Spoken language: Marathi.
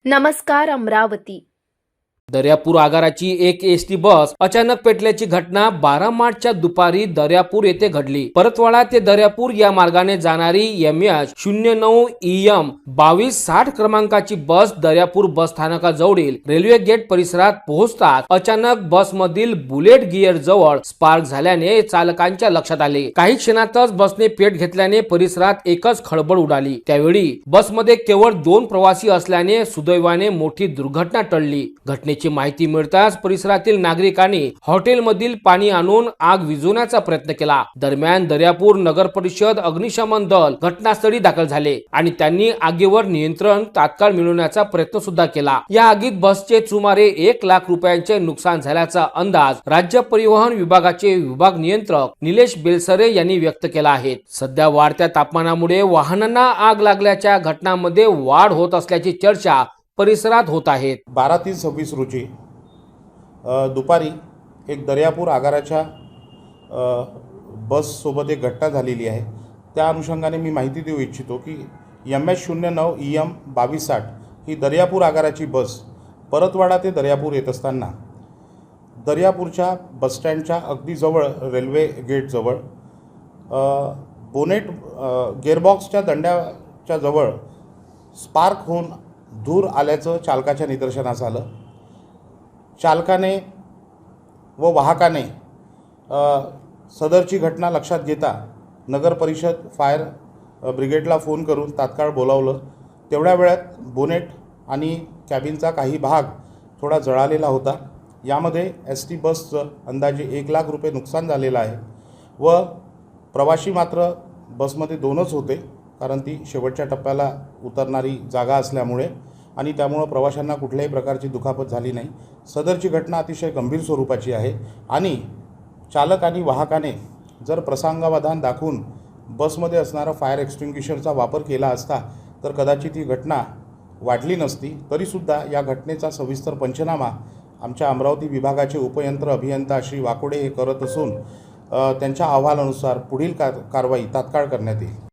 नमस्कार अमरावती। दर्यापूर आगाराची एक एसटी बस अचानक पेटल्याची घटना 12 मार्चच्या दुपारी दर्यापूर येथे घडली। परतवाडा ते दर्यापूर या मार्गाने जाणारी MH09 EM 2260 क्रमांकाची बस दर्यापूर बस स्थानकाजवळील रेल्वे गेट परिसरात पोहोचताच अचानक बसमधील बुलेट गिअर जवळ स्पार्क झाल्याने चालकांच्या लक्षात आले। काही क्षणातच बसने पेट घेतल्याने परिसरात एकच खळबळ उडाली। त्यावेळी बसमध्ये केवळ 2 प्रवासी असल्याने सुदैवाने मोठी दुर्घटना टळली। घटनेची माहिती मिळताच परिसरातील नागरिकांनी हॉटेलमधील पाणी आणून आग विझवण्याचा प्रयत्न केला। दरम्यान दर्यापूर नगर परिषद अग्निशमन दल घटनास्थळी दाखल झाले आणि त्यांनी आगीवर नियंत्रण तात्काळ मिळवण्याचा प्रयत्न सुद्धा केला। या आगीत बसचे सुमारे 1 लाख रुपयांचे नुकसान झाल्याचा अंदाज राज्य परिवहन विभागाचे विभाग नियंत्रक निलेश बेलसरे यांनी व्यक्त केला आहे। सध्या वाढत्या तापमानामुळे वाहनांना आग लागल्याच्या घटनांमध्ये वाढ होत असल्याची चर्चा परिसरात होत आहेत। 12/3/26 रोजी दुपारी एक दर्यापूर आगाराच्या बससोबत एक घटना झालेली आहे। त्या अनुषंगाने मी माहिती देऊ इच्छितो की MH09 EM 2260 ही दर्यापूर आगाराची बस परतवाडा ते दर्यापूर येत असताना दर्यापूरच्या बसस्टँडच्या अगदी जवळ रेल्वे गेटजवळ बोनेट गेअरबॉक्सच्या दंड्याच्या जवळ स्पार्क होऊन धूर आल्याचं चालकाच्या निदर्शनास आलं। चालकाने व वाहकाने सदरची घटना लक्षात घेता नगर परिषद फायर ब्रिगेडला फोन करून तात्काळ बोलावलं। तेवढ्या वेळात बोनेट आणि कॅबिनचा काही भाग थोडा जळालेला होता। यामध्ये ST बसचं अंदाजे 1 लाख रुपये नुकसान झालेलं आहे व प्रवासी मात्र बसमध्ये 2च होते, कारण ती शेवटच्या टप्प्याला उतरणारी जागा असल्यामुळे आणि त्यामुळे प्रवाशांना कुठल्याही प्रकारची दुखापत झाली नाही। सदरची घटना अतिशय गंभीर स्वरूपाची आहे आणि चालक आणि वाहकाने जर प्रसंगावधान दाखवून बसमध्ये असणारा फायर एक्सटिंग्विशरचा वापर केला असता तर कदाचित ही घटना वाढली नसती। तरीसुद्धा या घटनेचा सविस्तर पंचनामा आमच्या अमरावती विभागाचे उपयंत्र अभियंता श्री वाकोडे हे करत असून त्यांच्या अहवालानुसार पुढील कारवाई तात्काळ करण्यात येईल।